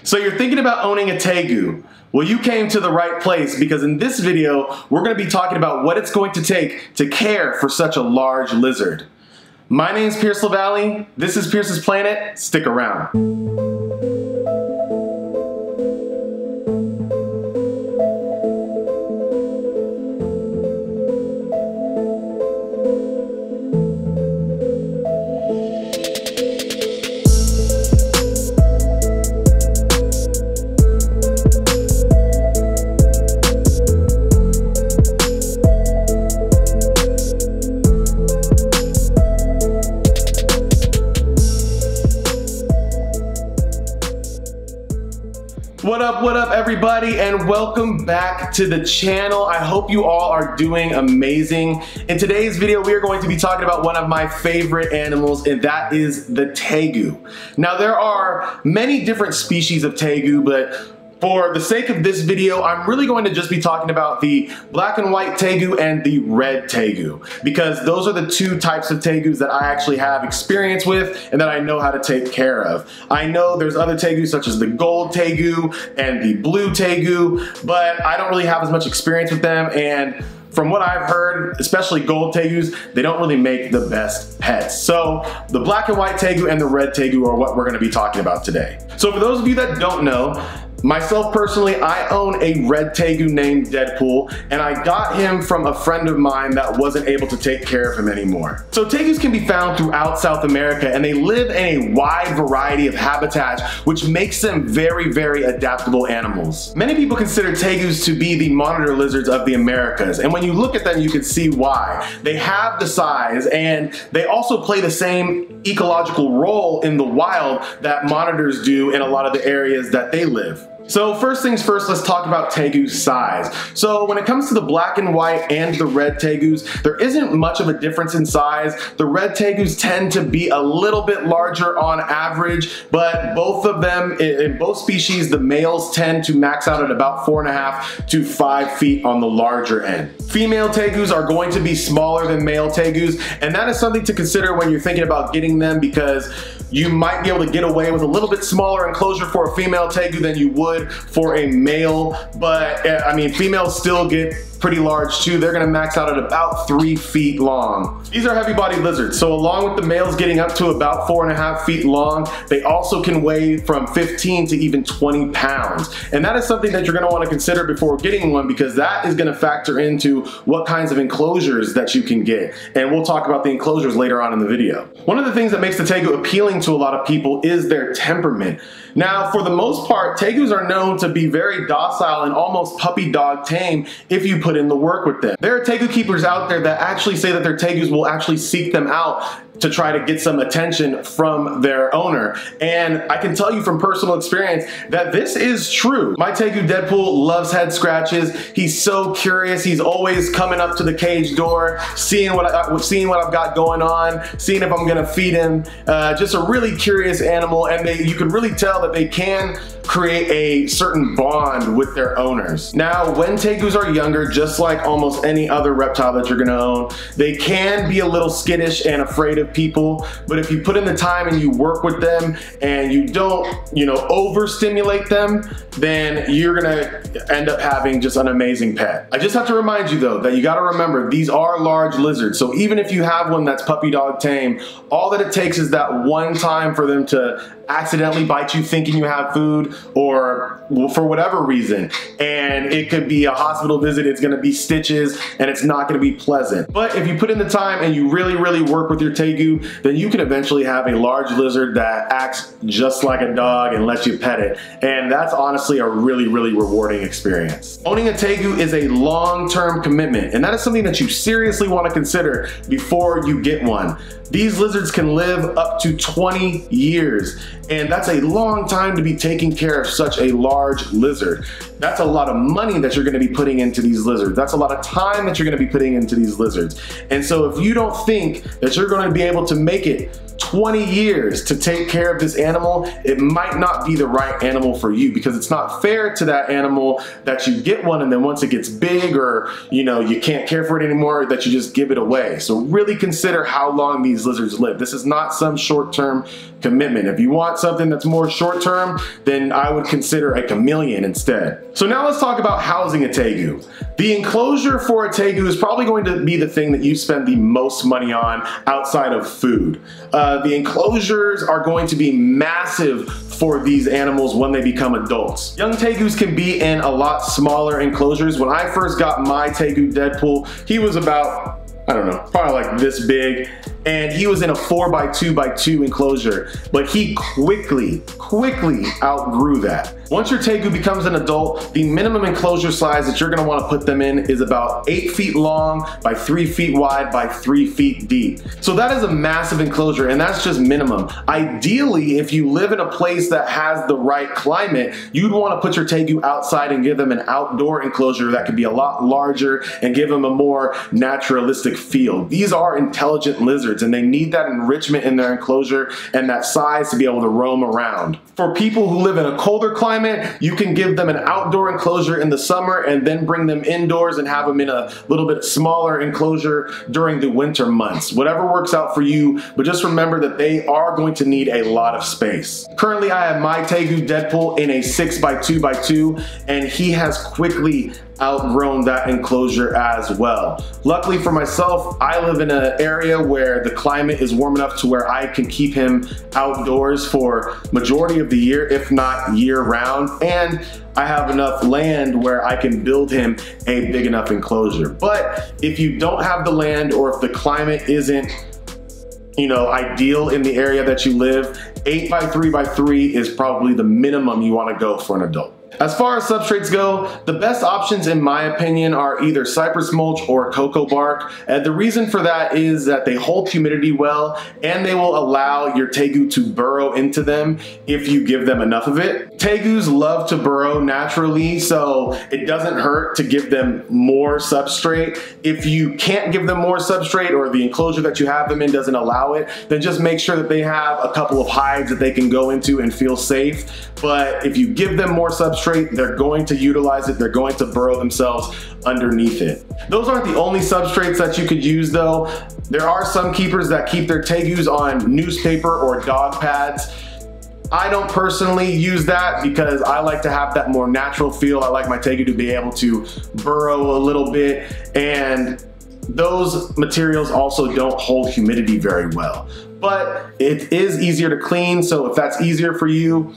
So you're thinking about owning a Tegu. Well, you came to the right place because in this video, we're going to be talking about what it's going to take to care for such a large lizard. My name's Pierce LaValle. This is Pierce's Planet. Stick around. What up everybody, and welcome back to the channel. I hope you all are doing amazing. In today's video, we are going to be talking about one of my favorite animals, and that is the Tegu. Now there are many different species of Tegu, but for the sake of this video, I'm really going to just be talking about the black and white Tegu and the red Tegu, because those are the two types of Tegus that I actually have experience with and that I know how to take care of. I know there's other Tegus such as the gold Tegu and the blue Tegu, but I don't really have as much experience with them, and from what I've heard, especially gold Tegus, they don't really make the best pets. So the black and white Tegu and the red Tegu are what we're gonna be talking about today. So for those of you that don't know, myself personally, I own a red Tegu named Deadpool, and I got him from a friend of mine that wasn't able to take care of him anymore. So Tegus can be found throughout South America, and they live in a wide variety of habitats, which makes them very, very adaptable animals. Many people consider Tegus to be the monitor lizards of the Americas, and when you look at them, you can see why. They have the size, and they also play the same ecological role in the wild that monitors do in a lot of the areas that they live. So first things first, let's talk about Tegu's size. So when it comes to the black and white and the red Tegus, there isn't much of a difference in size. The red Tegus tend to be a little bit larger on average, but both of them, in both species, the males tend to max out at about 4.5 to 5 feet on the larger end. Female Tegus are going to be smaller than male Tegus, and that is something to consider when you're thinking about getting them, because you might be able to get away with a little bit smaller enclosure for a female Tegu than you would for a male, but I mean, females still get pretty large too. They're gonna max out at about 3 feet long. These are heavy-bodied lizards, so along with the males getting up to about 4.5 feet long, they also can weigh from 15 to even 20 pounds. And that is something that you're gonna wanna consider before getting one, because that is gonna factor into what kinds of enclosures that you can get. And we'll talk about the enclosures later on in the video. One of the things that makes the Tegu appealing to a lot of people is their temperament. Now, for the most part, Tegus are known to be very docile and almost puppy dog tame if you put in the work with them. There are Tegu keepers out there that actually say that their Tegus will actually seek them out to try to get some attention from their owner. And I can tell you from personal experience that this is true. My Tegu Deadpool loves head scratches. He's so curious. He's always coming up to the cage door, seeing what I've got going on, seeing if I'm gonna feed him. Just a really curious animal, and you can really tell that they can create a certain bond with their owners. Now, when Tegus are younger, just like almost any other reptile that you're gonna own, they can be a little skittish and afraid of people, but if you put in the time and you work with them and you don't, overstimulate them, then you're gonna end up having just an amazing pet. I just have to remind you though, that you gotta remember, these are large lizards, so even if you have one that's puppy dog tame, all that it takes is that one time for them to accidentally bite you thinking you have food, or for whatever reason, and it could be a hospital visit, it's gonna be stitches, and it's not gonna be pleasant. But if you put in the time and you really, really work with your Tegu, then you can eventually have a large lizard that acts just like a dog and lets you pet it, and that's honestly a really, really rewarding experience. Owning a Tegu is a long-term commitment, and that is something that you seriously want to consider before you get one. These lizards can live up to 20 years, and that's a long time to be taking care of such a large lizard. That's a lot of money that you're gonna be putting into these lizards. That's a lot of time that you're gonna be putting into these lizards. And so if you don't think that you're gonna be able to make it 20 years to take care of this animal, it might not be the right animal for you, because it's not fair to that animal that you get one and then once it gets big, or you can't care for it anymore, that you just give it away. So really consider how long these lizards live. This is not some short-term commitment. If you want something that's more short-term, then I would consider a chameleon instead. So now let's talk about housing a Tegu. The enclosure for a Tegu is probably going to be the thing that you spend the most money on outside of food. The enclosures are going to be massive for these animals when they become adults. Young Tegus can be in a lot smaller enclosures. When I first got my Tegu Deadpool, he was about, I don't know, probably like this big, and he was in a 4x2x2 enclosure, but he quickly outgrew that. Once your Tegu becomes an adult, the minimum enclosure size that you're gonna wanna put them in is about 8 feet long by 3 feet wide by 3 feet deep. So that is a massive enclosure, and that's just minimum. Ideally, if you live in a place that has the right climate, you'd wanna put your Tegu outside and give them an outdoor enclosure that could be a lot larger and give them a more naturalistic feel. These are intelligent lizards, and they need that enrichment in their enclosure and that size to be able to roam around. For people who live in a colder climate, you can give them an outdoor enclosure in the summer and then bring them indoors and have them in a little bit smaller enclosure during the winter months. Whatever works out for you, but just remember that they are going to need a lot of space. Currently, I have my Tegu Deadpool in a 6x2x2, and he has quickly outgrown that enclosure as well. Luckily for myself, I live in an area where the climate is warm enough to where I can keep him outdoors for majority of the year, if not year round, and I have enough land where I can build him a big enough enclosure. But if you don't have the land, or if the climate isn't ideal in the area that you live, 8x3x3 is probably the minimum you want to go for an adult. As far as substrates go, the best options in my opinion are either cypress mulch or cocoa bark. And the reason for that is that they hold humidity well, and they will allow your Tegu to burrow into them if you give them enough of it. Tegus love to burrow naturally, so it doesn't hurt to give them more substrate. If you can't give them more substrate, or the enclosure that you have them in doesn't allow it, then just make sure that they have a couple of hides that they can go into and feel safe. But if you give them more substrate, they're going to utilize it, they're going to burrow themselves underneath it. Those aren't the only substrates that you could use though. There are some keepers that keep their Tegus on newspaper or dog pads. I don't personally use that because I like to have that more natural feel. I like my Tegu to be able to burrow a little bit, and those materials also don't hold humidity very well. But it is easier to clean, so if that's easier for you,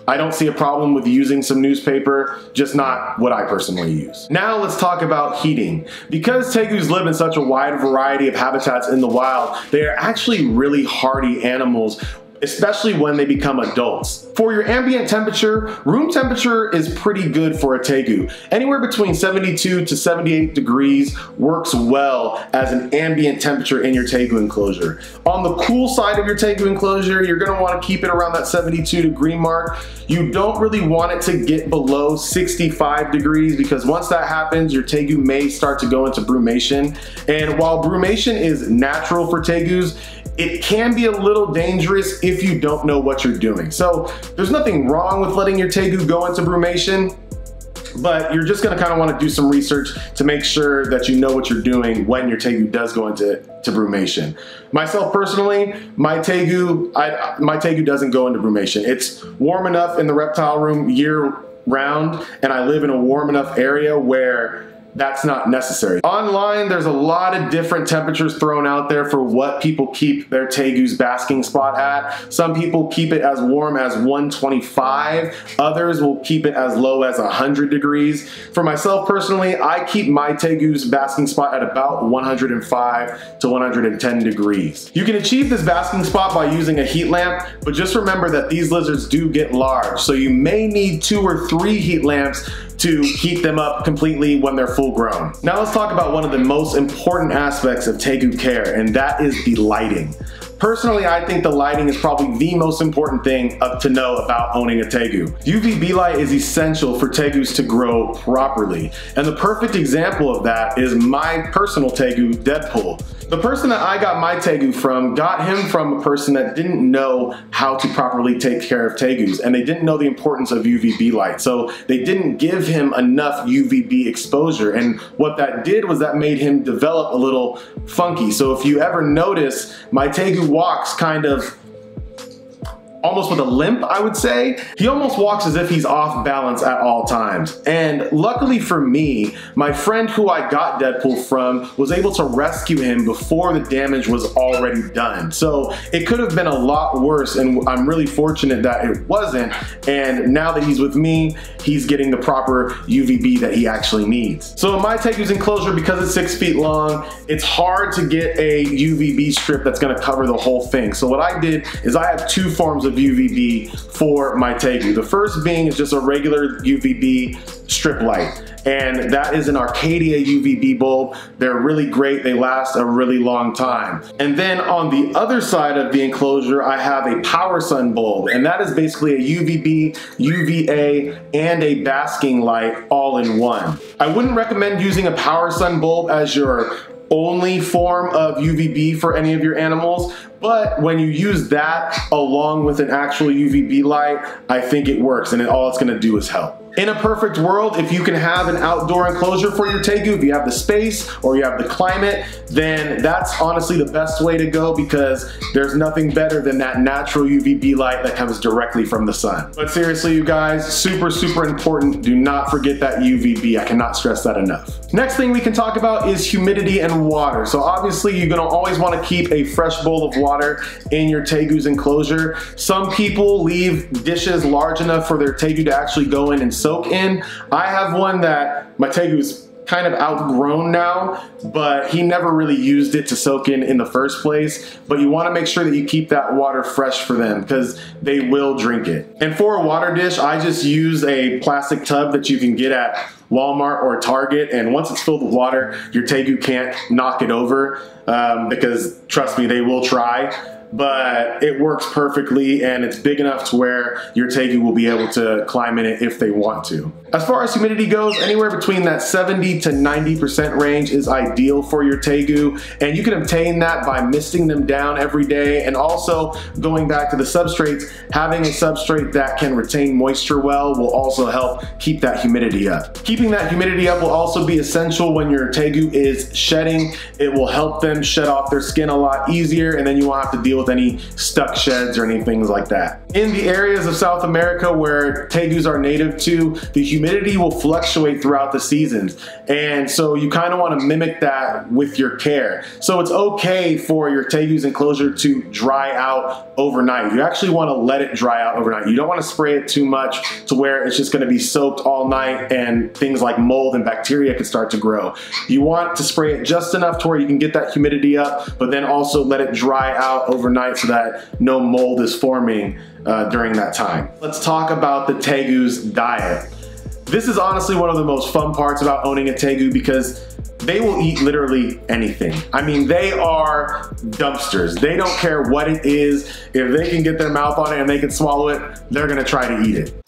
I don't see a problem with using some newspaper, just not what I personally use. Now let's talk about heating. Because Tegus live in such a wide variety of habitats in the wild, they are actually really hardy animals, especially when they become adults. For your ambient temperature, room temperature is pretty good for a Tegu. Anywhere between 72 to 78 degrees works well as an ambient temperature in your Tegu enclosure. On the cool side of your Tegu enclosure, you're gonna wanna keep it around that 72 degree mark. You don't really want it to get below 65 degrees, because once that happens, your Tegu may start to go into brumation. And while brumation is natural for Tegus, it can be a little dangerous if you don't know what you're doing. So there's nothing wrong with letting your Tegu go into brumation, but you're just gonna kind of want to do some research to make sure that you know what you're doing when your Tegu does go into brumation. Myself personally, my Tegu doesn't go into brumation. It's warm enough in the reptile room year round, and I live in a warm enough area where that's not necessary. Online, there's a lot of different temperatures thrown out there for what people keep their Tegu's basking spot at. Some people keep it as warm as 125. Others will keep it as low as 100 degrees. For myself personally, I keep my Tegu's basking spot at about 105 to 110 degrees. You can achieve this basking spot by using a heat lamp, but just remember that these lizards do get large, so you may need 2 or 3 heat lamps to heat them up completely when they're full grown. Now let's talk about one of the most important aspects of Tegu care, and that is the lighting. Personally, I think the lighting is probably the most important thing to know about owning a Tegu. UVB light is essential for Tegus to grow properly, and the perfect example of that is my personal Tegu Deadpool. The person that I got my Tegu from got him from a person that didn't know how to properly take care of Tegus, and they didn't know the importance of UVB light. So they didn't give him enough UVB exposure, and what that did was that made him develop a little funky. So if you ever notice, my Tegu walks kind of almost with a limp, I would say. He almost walks as if he's off balance at all times. And luckily for me, my friend who I got Deadpool from was able to rescue him before the damage was already done. So it could have been a lot worse, and I'm really fortunate that it wasn't. And now that he's with me, he's getting the proper UVB that he actually needs. So in my Tegu's enclosure, because it's 6 feet long, it's hard to get a UVB strip that's gonna cover the whole thing. So what I did is I have two forms of UVB for my Tegu. The first being is just a regular UVB strip light, and that is an Arcadia UVB bulb. They're really great, they last a really long time. And then on the other side of the enclosure, I have a Power Sun bulb, and that is basically a UVB, UVA, and a basking light all in one. I wouldn't recommend using a Power Sun bulb as your only form of UVB for any of your animals, but when you use that along with an actual UVB light, I think it works, and all it's gonna do is help. In a perfect world, if you can have an outdoor enclosure for your Tegu, if you have the space or you have the climate, then that's honestly the best way to go, because there's nothing better than that natural UVB light that comes directly from the sun. But seriously, you guys, super, super important. Do not forget that UVB. I cannot stress that enough. Next thing we can talk about is humidity and water. So obviously, you're gonna always wanna keep a fresh bowl of water in your Tegu's enclosure. Some people leave dishes large enough for their Tegu to actually go in and soak in. I have one that my Tegu's kind of outgrown now, but he never really used it to soak in the first place. But you wanna make sure that you keep that water fresh for them, because they will drink it. And for a water dish, I just use a plastic tub that you can get at Walmart or Target, and once it's filled with water, your Tegu can't knock it over, because trust me, they will try. But it works perfectly, and it's big enough to where your Tegu will be able to climb in it if they want to. As far as humidity goes, anywhere between that 70 to 90% range is ideal for your Tegu, and you can obtain that by misting them down every day, and also going back to the substrates, having a substrate that can retain moisture well will also help keep that humidity up. Keeping that humidity up will also be essential when your Tegu is shedding. It will help them shed off their skin a lot easier, and then you won't have to deal with any stuck sheds or anything like that. In the areas of South America where Tegus are native to, the humidity will fluctuate throughout the seasons, and so you kind of want to mimic that with your care. So it's okay for your Tegu's enclosure to dry out overnight. You actually want to let it dry out overnight. You don't want to spray it too much to where it's just going to be soaked all night and things like mold and bacteria can start to grow. You want to spray it just enough to where you can get that humidity up, but then also let it dry out overnight so that no mold is forming during that time. Let's talk about the Tegu's diet. This is honestly one of the most fun parts about owning a Tegu, because they will eat literally anything. I mean, they are dumpsters. They don't care what it is. If they can get their mouth on it and they can swallow it, they're gonna try to eat it.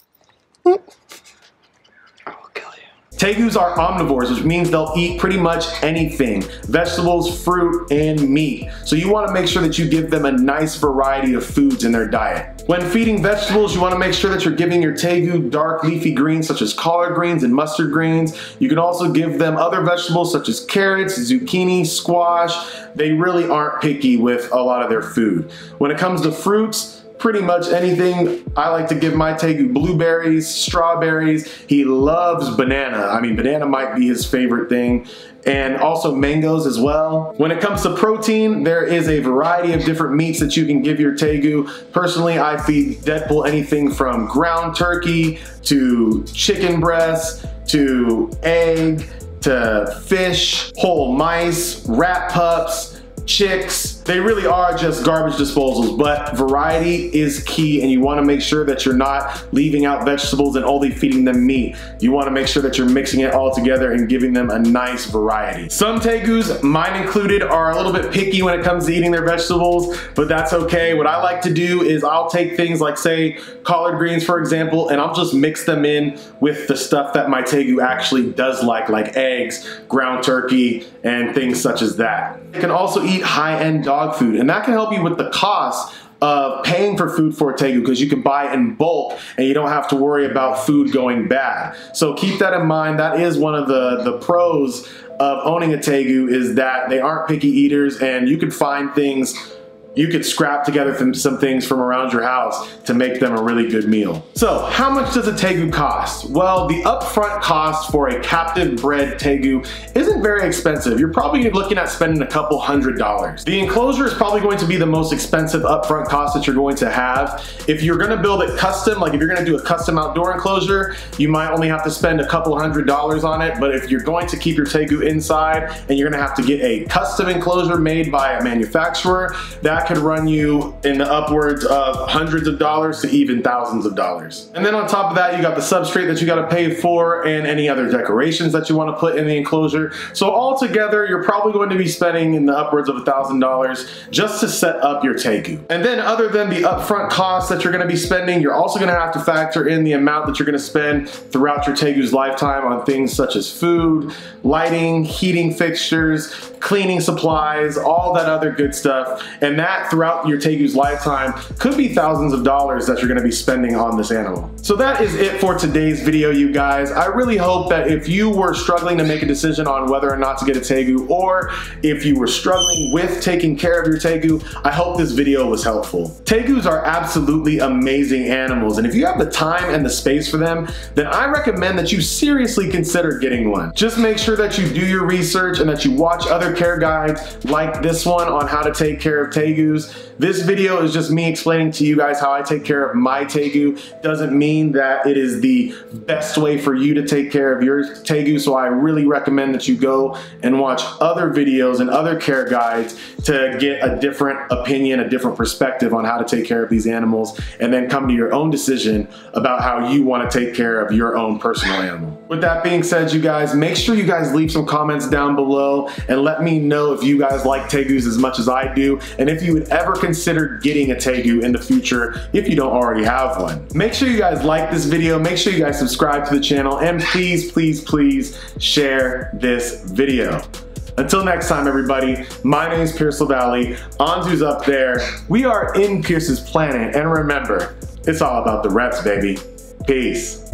Tegus are omnivores, which means they'll eat pretty much anything: vegetables, fruit, and meat. So you want to make sure that you give them a nice variety of foods in their diet. When feeding vegetables, you want to make sure that you're giving your Tegu dark leafy greens such as collard greens and mustard greens. You can also give them other vegetables such as carrots, zucchini, squash. They really aren't picky with a lot of their food. When it comes to fruits, pretty much anything. I like to give my Tegu blueberries, strawberries. He loves banana. I mean, banana might be his favorite thing, and also mangoes as well. When it comes to protein, there is a variety of different meats that you can give your Tegu. Personally, I feed Deadpool anything from ground turkey to chicken breast to egg to fish, whole mice, rat pups, chicks. they really are just garbage disposals, but variety is key, and you want to make sure that you're not leaving out vegetables and only feeding them meat. You want to make sure that you're mixing it all together and giving them a nice variety. Some Tegus, mine included, are a little bit picky when it comes to eating their vegetables, but that's okay. What I like to do is I'll take things like, say, collard greens, for example, and I'll just mix them in with the stuff that my Tegu actually does like eggs, ground turkey, and things such as that. You can also eat high-end dog food, and that can help you with the cost of paying for food for a Tegu, because you can buy in bulk and you don't have to worry about food going bad. So keep that in mind. That is one of the pros of owning a Tegu, is that they aren't picky eaters, and you can find things, you could scrap together some things from around your house to make them a really good meal. So how much does a Tegu cost? Well, the upfront cost for a captive bred Tegu isn't very expensive. You're probably looking at spending a couple $100s. The enclosure is probably going to be the most expensive upfront cost that you're going to have. If you're gonna build it custom, like if you're gonna do a custom outdoor enclosure, you might only have to spend a couple $100s on it, but if you're going to keep your Tegu inside and you're gonna have to get a custom enclosure made by a manufacturer, that could run you in the upwards of hundreds of dollars to even thousands of dollars. And then on top of that, you got the substrate that you got to pay for and any other decorations that you want to put in the enclosure. So altogether, you're probably going to be spending in the upwards of $1,000 just to set up your Tegu. And then other than the upfront costs that you're going to be spending, you're also going to have to factor in the amount that you're going to spend throughout your Tegu's lifetime on things such as food, lighting, heating fixtures, cleaning supplies, all that other good stuff. And that throughout your Tegu's lifetime could be thousands of dollars that you're gonna be spending on this animal. So that is it for today's video, you guys. I really hope that if you were struggling to make a decision on whether or not to get a Tegu, or if you were struggling with taking care of your Tegu, I hope this video was helpful. Tegus are absolutely amazing animals, and if you have the time and the space for them, then I recommend that you seriously consider getting one. Just make sure that you do your research and that you watch other care guides like this one on how to take care of Tegus. This video is just me explaining to you guys how I take care of my Tegu. Doesn't mean that it is the best way for you to take care of your Tegu, so I really recommend that you go and watch other videos and other care guides to get a different opinion, a different perspective on how to take care of these animals, and then come to your own decision about how you want to take care of your own personal animal. With that being said, you guys, make sure you guys leave some comments down below and let me know if you guys like Tegus as much as I do, and if you would ever consider getting a Tegu in the future if you don't already have one. Make sure you guys like this video, make sure you guys subscribe to the channel, and please, please, please share this video. Until next time, everybody, my name is Pierce LaValle. Anzu's up there. We are in Pierce's planet, and remember, it's all about the reps, baby. Peace.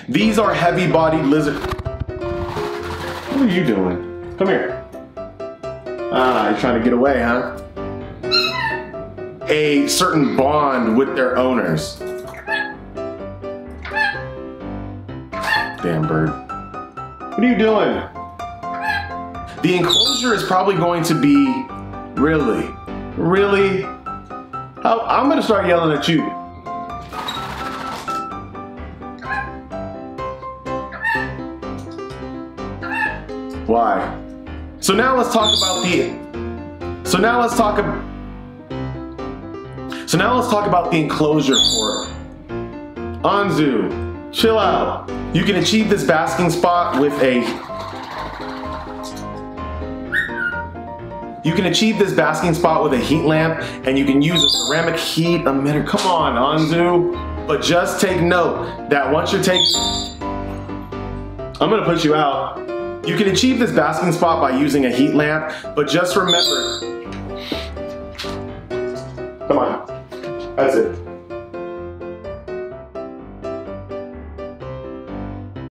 These are heavy-bodied lizard. What are you doing? Come here. Ah, you're trying to get away, huh? A certain bond with their owners. Damn bird. What are you doing? The enclosure is probably going to be really. I'm gonna start yelling at you. Why? So now let's talk about the enclosure for Anzu. Chill out. You can achieve this basking spot with a heat lamp, and you can use a ceramic heat emitter. Come on, Anzu. But just take note that once you're I'm gonna put you out. You can achieve this basking spot by using a heat lamp, but just remember, come on, that's it.